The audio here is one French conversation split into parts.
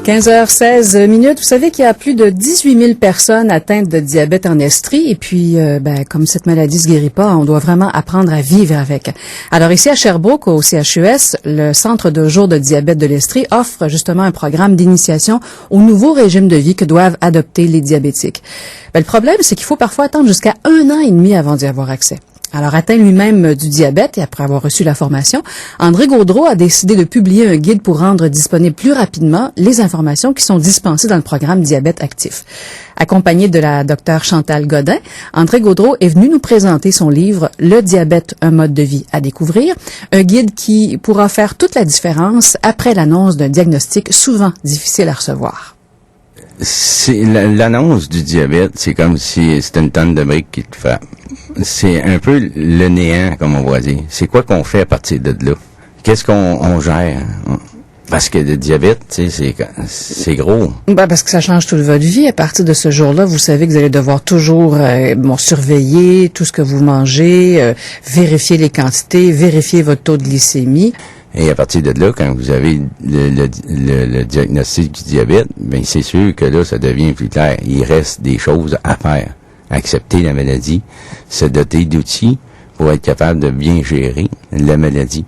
15h16. Vous savez qu'il y a plus de 18 000 personnes atteintes de diabète en Estrie. Et puis, comme cette maladie se guérit pas, on doit vraiment apprendre à vivre avec. Alors ici à Sherbrooke, au CHUS, le Centre de jour de diabète de l'Estrie offre justement un programme d'initiation au nouveau régime de vie que doivent adopter les diabétiques. Le problème, c'est qu'il faut parfois attendre jusqu'à 1 an et demi avant d'y avoir accès. Alors, atteint lui-même du diabète et après avoir reçu la formation, André Gaudreau a décidé de publier un guide pour rendre disponible plus rapidement les informations qui sont dispensées dans le programme Diabète Actif. Accompagné de la docteure Chantal Godin, André Gaudreau est venu nous présenter son livre « Le diabète, un mode de vie à découvrir », un guide qui pourra faire toute la différence après l'annonce d'un diagnostic souvent difficile à recevoir. C'est l'annonce du diabète, c'est comme si c'était une tonne de briques qui te frappe. C'est un peu le néant, comme on va dire. C'est quoi qu'on fait à partir de là? Qu'est-ce qu'on gère? Parce que le diabète, tu sais, c'est gros. Parce que ça change toute votre vie. À partir de ce jour-là, vous savez que vous allez devoir toujours surveiller tout ce que vous mangez, vérifier les quantités, vérifier votre taux de glycémie. Et à partir de là, quand vous avez le diagnostic du diabète, ben c'est sûr que là, ça devient plus clair. Il reste des choses à faire. Accepter la maladie, se doter d'outils pour être capable de bien gérer la maladie.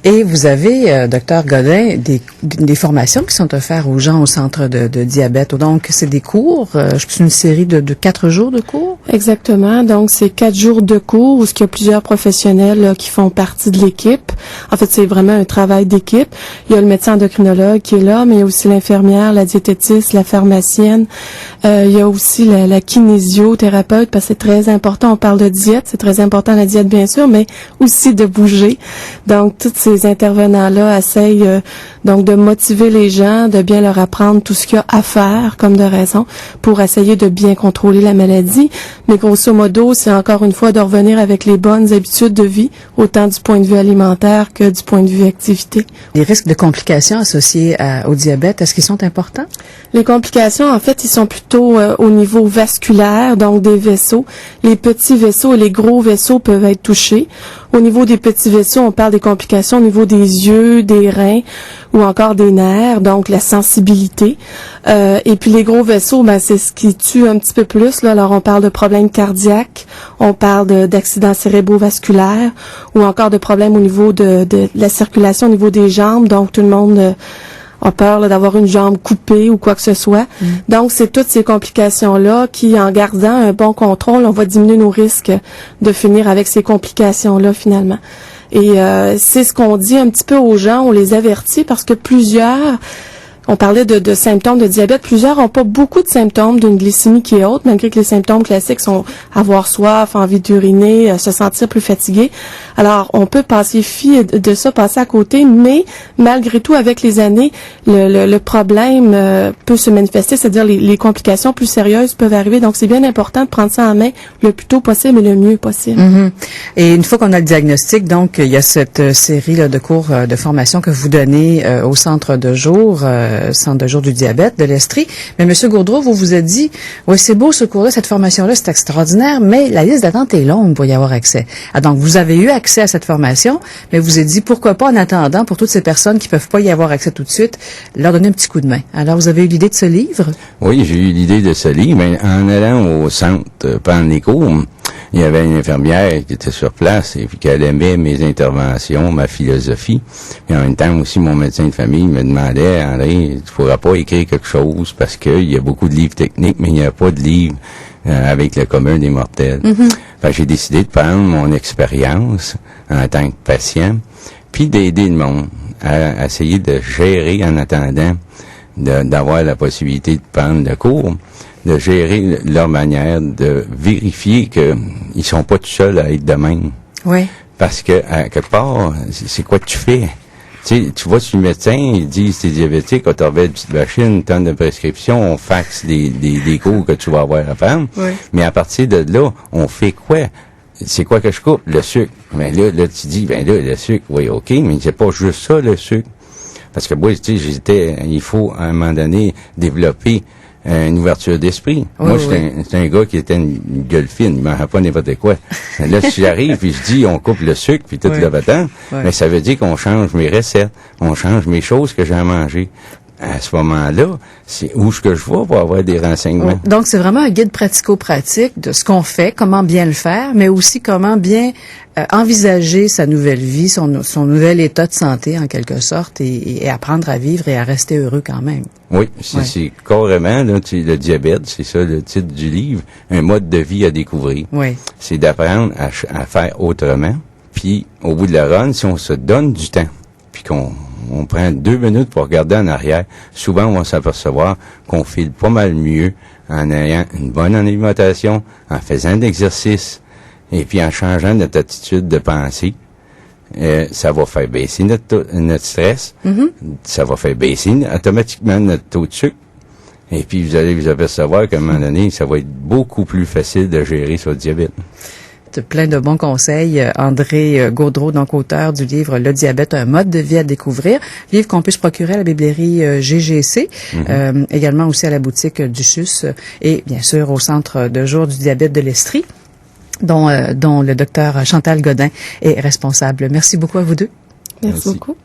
Et vous avez, docteur Godin, des formations qui sont offertes aux gens au centre de diabète. Donc, c'est des cours, c'est une série de 4 jours de cours? Exactement. Donc, c'est 4 jours de cours où il y a plusieurs professionnels là, qui font partie de l'équipe. En fait, c'est vraiment un travail d'équipe. Il y a le médecin endocrinologue qui est là, mais il y a aussi l'infirmière, la diététiste, la pharmacienne. Il y a aussi la kinésiothérapeute, parce que c'est très important. On parle de diète, c'est très important la diète, bien sûr, mais aussi de bouger. Donc, tous ces intervenants-là essayent donc de motiver les gens, de bien leur apprendre tout ce qu'il y a à faire comme de raison pour essayer de bien contrôler la maladie. Mais grosso modo, c'est encore une fois de revenir avec les bonnes habitudes de vie, autant du point de vue alimentaire que du point de vue activité. Les risques de complications associés au diabète, est-ce qu'ils sont importants? Les complications, en fait, ils sont plutôt au niveau vasculaire, donc des vaisseaux. Les petits vaisseaux et les gros vaisseaux peuvent être touchés. Au niveau des petits vaisseaux, on parle des complications au niveau des yeux, des reins ou encore des nerfs, donc la sensibilité. Et puis les gros vaisseaux, c'est ce qui tue un petit peu plus. Là. Alors on parle de problèmes cardiaques, on parle d'accidents cérébrovasculaires ou encore de problèmes au niveau de la circulation au niveau des jambes. Donc tout le monde a peur là, d'avoir une jambe coupée ou quoi que ce soit. Donc, c'est toutes ces complications-là qui, en gardant un bon contrôle, on va diminuer nos risques de finir avec ces complications-là, finalement. Et c'est ce qu'on dit un petit peu aux gens, on les avertit parce que plusieurs... On parlait de symptômes de diabète. Plusieurs n'ont pas beaucoup de symptômes d'une glycémie qui est haute, malgré que les symptômes classiques sont avoir soif, envie d'uriner, se sentir plus fatigué. Alors, on peut passer passer à côté, mais malgré tout, avec les années, le problème peut se manifester, c'est-à-dire les complications plus sérieuses peuvent arriver. Donc, c'est bien important de prendre ça en main le plus tôt possible et le mieux possible. Mm-hmm. Et une fois qu'on a le diagnostic, donc, il y a cette série là, de cours de formation que vous donnez au centre de jour du diabète de l'Estrie. Mais M. Gaudreau, vous vous êtes dit, oui, c'est beau ce cours-là, cette formation-là, c'est extraordinaire, mais la liste d'attente est longue pour y avoir accès. Ah, donc, vous avez eu accès à cette formation, mais vous vous êtes dit, pourquoi pas en attendant, pour toutes ces personnes qui peuvent pas y avoir accès tout de suite, leur donner un petit coup de main. Alors, vous avez eu l'idée de ce livre? Oui, j'ai eu l'idée de ce livre, mais en allant au centre pendant les cours, il y avait une infirmière qui était sur place et puis qu'elle aimait mes interventions, ma philosophie. Et en même temps aussi, mon médecin de famille me demandait, André, tu pourras pas écrire quelque chose parce qu'il y a beaucoup de livres techniques, mais il n'y a pas de livres avec le commun des mortels. Mm-hmm. Fait que j'ai décidé de prendre mon expérience en tant que patient, puis d'aider le monde à essayer de gérer en attendant d'avoir la possibilité de prendre le cours, de gérer leur manière de vérifier qu'ils sont pas tout seuls à être de même. Oui. Parce que, à quelque part, c'est quoi que tu fais? Tu vas sur le médecin, il dit, t'es diabétique, on t'envoie une petite machine, une tonne de prescriptions, on faxe des cours que tu vas avoir à prendre. Oui. Mais à partir de là, on fait quoi? C'est quoi que je coupe? Le sucre. Mais là, tu dis, le sucre, oui, OK, mais c'est pas juste ça, le sucre. Parce que moi, il faut, à un moment donné, développer une ouverture d'esprit. Oui, Moi, oui. j'étais un gars qui était une gueule fine, il mangeait pas n'importe quoi. Là, si j'arrive puis je dis, on coupe le sucre puis tout Oui. le battant, Oui. mais ça veut dire qu'on change mes recettes, on change mes choses que j'ai à manger. À ce moment-là, c'est où est-ce que je vais pour avoir des renseignements. Donc, c'est vraiment un guide pratico-pratique de ce qu'on fait, comment bien le faire, mais aussi comment bien envisager sa nouvelle vie, son nouvel état de santé, en quelque sorte, et apprendre à vivre et à rester heureux quand même. Oui, Ouais. c'est carrément, là, le diabète, c'est ça le titre du livre, un mode de vie à découvrir. Oui. C'est d'apprendre à faire autrement. Puis, au bout de la run, si on se donne du temps, puis qu'on prend 2 minutes pour regarder en arrière, souvent on va s'apercevoir qu'on file pas mal mieux en ayant une bonne alimentation, en faisant de l'exercice, et puis en changeant notre attitude de pensée. Ça va faire baisser notre stress, ça va faire baisser automatiquement notre taux de sucre, et puis vous allez vous apercevoir qu'à un moment donné, ça va être beaucoup plus facile de gérer ce diabète. Plein de bons conseils. André Gaudreault, donc auteur du livre Le diabète, un mode de vie à découvrir. Livre qu'on peut se procurer à la biblairie GGC, également aussi à la boutique du CHUS et bien sûr au Centre de jour du diabète de l'Estrie, dont le docteur Chantal Godin est responsable. Merci beaucoup à vous deux. Merci Merci. beaucoup.